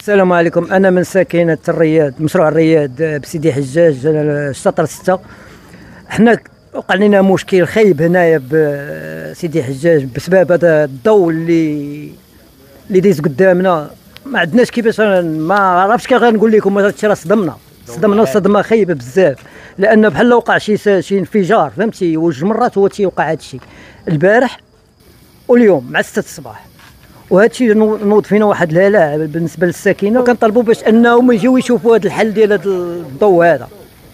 السلام عليكم. انا من ساكنه الرياض، مشروع الرياض بسيدي حجاج الشطر 6. حنا وقع لنا مشكل خايب هنايا بسيدي حجاج بسبب هذا الضوء اللي دايز قدامنا. ما عندناش كيفاش، ما عرفتش كيف غنقول لكم. هذا الشيء راه صدمنا صدمه خايبه بزاف، لان بحال وقع شي انفجار، فهمتي. وجوج مرات هو تيوقع هذا الشيء، البارح واليوم مع 6 الصباح. وهذا الشيء نوض فينا واحد الهلاع بالنسبه للساكنه، وكنطلبوا باش انهم يجيو يشوفوا هذا الحل ديال هذا الضوء هذا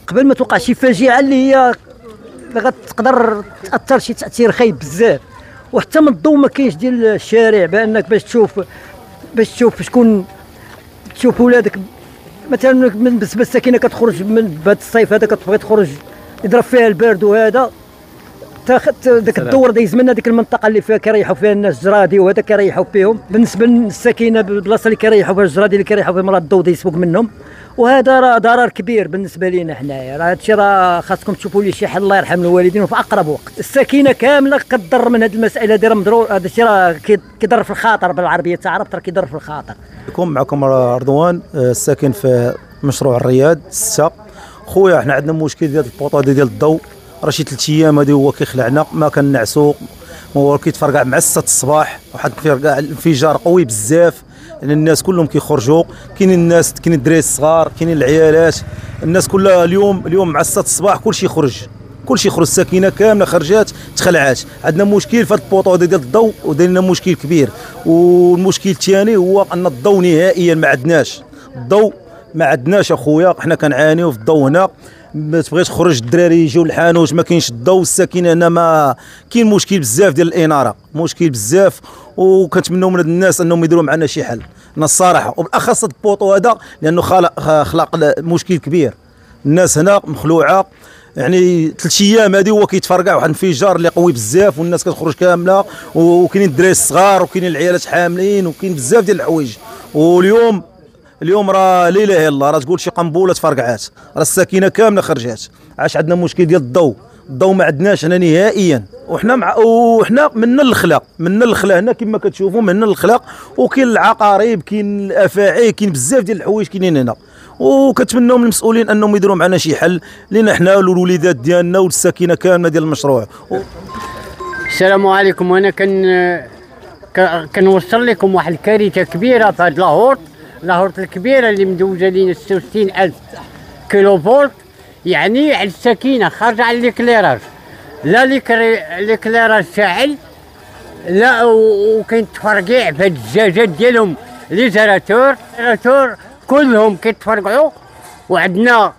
قبل ما توقع شي فاجعه اللي هي غتقدر تاثر شي تاثير خايب بزاف. وحتى من الضوء ما كاينش ديال الشارع، بانك باش تشوف شكون، تشوف ولادك مثلا. بالنسبه للساكنه كتخرج من بهذا الصيف هذا، كتبغي تخرج يضرب فيها البرد وهذا، داك الدور دايز من هذيك المنطقه اللي فيها كيريحوا فيها الناس جرادي وهذا كيريحوا فيهم. بالنسبه للساكنه بالبلاصه اللي كيريحوا فيها الجرادي اللي كيريحوا فيهم راه الضوء دايسبوك منهم، وهذا راه ضرر كبير بالنسبه لينا حنايا. راه هادشي راه خاصكم تشوفوا لي شي حل، الله يرحم الوالدين، وفي اقرب وقت. الساكنه كامله كتضر من هذه المساله هذه، راه مضرور. هذا الشيء راه كيضر في الخاطر، بالعربيه تعرف راه كيضر في الخاطر. معكم رضوان، ساكن في مشروع الرياض 6. خويا حنا عندنا مشكل ديال البوطه ديال الضوء، راه شي 3 ايام هادي هو كيخلعنا، ما كنعسو، هو كيتفرقع مع 6 الصباح. واحد كيفرقع انفجار قوي بزاف، لان الناس كلهم كيخرجوا، كاينين الناس، كاينين الدراري الصغار، كاينين العيالات، الناس كلها اليوم مع 6 الصباح كلشي خرج، الساكنه كامله خرجات تخلعات. عندنا مشكل في هاد البوطو ديال الضوء، وداير لنا مشكل كبير. والمشكل الثاني هو ان الضوء نهائيا ما عندناش، اخويا. حنا كنعانيو في الضوء هنا، ما تبغيش تخرج الدراري يجيو للحانوت، ما كاينش الضوء. الساكنه هنا ما كاين مشكل بزاف ديال الاناره، مشكل بزاف. وكنتمنوا من الناس انهم يديروا معنا شي حل، انا الصراحه، وبالاخص البوطو هذا لانه خلق مشكل كبير. الناس هنا مخلوعه، يعني 3 ايام هذه هو كيتفرقع واحد الانفجار اللي قوي بزاف، والناس كتخرج كامله، وكاينين الدراري الصغار، وكاينين العيالات حاملين، وكاين بزاف ديال الحوايج. اليوم راه لا اله الا الله، راه تقول شي قنبله تفرقعات، راه الساكنه كامله خرجات. عاش عندنا مشكل ديال الضوء ما عندناش هنا نهائيا. وحنا منا الخلا هنا كما كتشوفوا، منا الخلا. وكاين العقارب، كاين الافاعي، كاين بزاف ديال الحوايج كاينين هنا. وكنتمنوا من المسؤولين انهم يديروا معنا شي حل لينا حنا والوليدات ديالنا والساكنه كامله ديال المشروع. السلام عليكم. وانا كنوصل لكم واحد الكارثه كبيره في هاد لاهورت الكبيره اللي مدوزه لينا 66,000 كيلو فولت، يعني على الساكنه خارجه على ليكليراج، لا ليكليراج شاعل، لا. وكاين تفرقيع في هاد الزجاجات ديالهم، لي زراتور كلهم كيتفرقعوا. وعندنا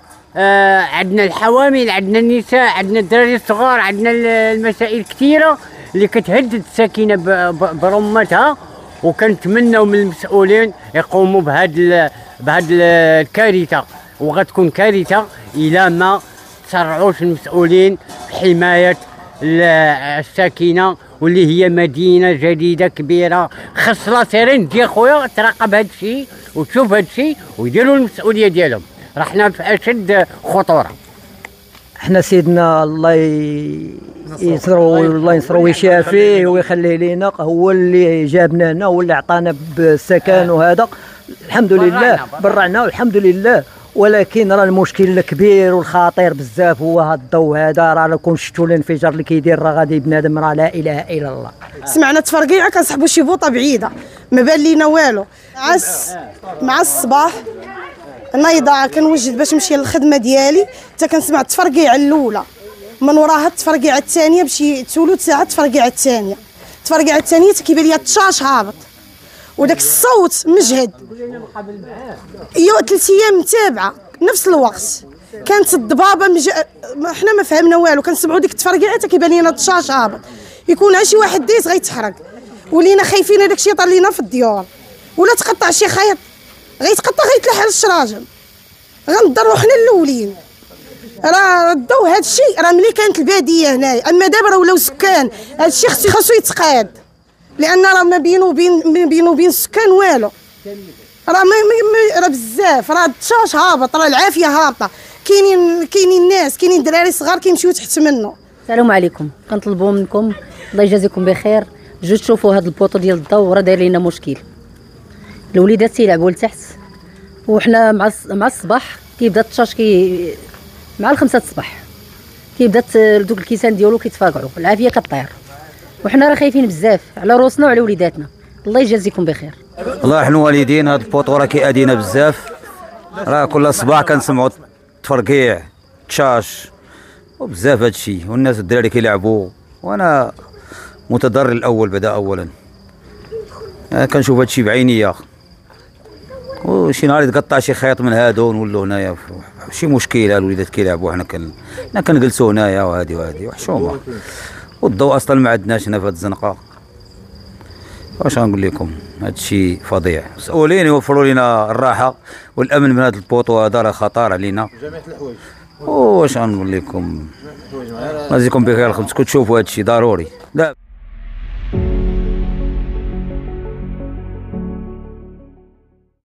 الحوامل، عندنا النساء، عندنا الدراري الصغار، عندنا المسائل كثيره اللي كتهدد الساكنه برمتها. وكنتمناو من المسؤولين يقوموا بهاد الكارثه، وغتكون كارثه الى ما تسرعوش المسؤولين بحمايه الساكنه، واللي هي مدينه جديده كبيره. خاص لا سيرين ديال خويا تراقب هاد الشيء وتشوف هاد الشيء ويديروا المسؤوليه ديالهم، راه حنا في اشد خطوره. احنا سيدنا الله ينصرو ويشافيه ويخليه لينا، هو اللي جابنا هنا، هو اللي عطانا بالسكن وهذا، الحمد لله برعنا والحمد لله. ولكن راه المشكل الكبير والخطير بزاف هو هذا الضوء هذا. راه كون شفتوا الانفجار اللي كيدير، راه غادي بنادم، راه لا اله الا الله. سمعنا تفرقيعه كنسحبوا شي بوطه بعيده، ما بان لينا والو. مع الصباح نايضه كنوجد باش نمشي للخدمه ديالي، حتى كنسمع التفرقيعه الاولى، من وراها التفرقيعه الثانيه بشي ثلث ساعه. التفرقيعه الثانيه كيبان ليا التشاش هابط، وداك الصوت مجهد. 3 ايام متابعه نفس الوقت، كانت الضبابه حنا ما فهمنا والو، كنسمعوا ديك التفرقيعه حتى كيبان لينا التشاش هابط، يكون شي واحد ديز غيتحرق. ولينا خايفين هذاك الشيء يطال لينا في الديور، ولا تقطع شي خيط غيتلح على الشراجم، غنضروا حنا الاولين. راه الضوء هذا الشيء راه ملي كانت الباديه هنايا، اما دابا راه ولاو سكان، هذا الشيء خاصو يتقاد، لان راه ما بينه وبين السكان والو. راه بزاف، راه التشاش هابط، راه العافيه هابطه. كاينين الناس، كاينين الدراري صغار كيمشيو تحت منه. السلام عليكم. كنطلبوا منكم الله يجازيكم بخير، جوج تشوفوا هذا البوطو ديال الضوء راه داير لنا مشكل. الوليدات تيلعبوا لتحت وحنا مع الصباح كيبدا التشاش مع 5 الصباح كيبدا دوك الكيسان ديالو كيتفاقعوا، العافيه كطير، وحنا راه خايفين بزاف على روسنا وعلى وليداتنا. الله يجازيكم بخير. الله يحن والدين. هاد البوطو راه كيأذينا بزاف، راه كل صباح كنسمعوا تفرقيع تشاش وبزاف هادشي، والناس الدراري كيلعبوا، وانا متضرر الاول بعدا اولا. كنشوف هادشي بعينيا، وشي نهار يتقطع شي خيط من هادو نولوا هنايا شي مشكله، الوليدات كيلعبوا، حنا كنجلسوا هنايا وهادي وحشومه، والضوء اصلا ما عندناش هنا في هاد الزنقه. واش غنقول لكم، هادشي فظيع. مسؤولين يوفروا لنا الراحه والامن من هذا البوطو، هذا راه خطر علينا. جميع الحوايج. واش غنقول لكم، الله يجزيكم بخير، خصكم تشوفوا هادشي ضروري. لا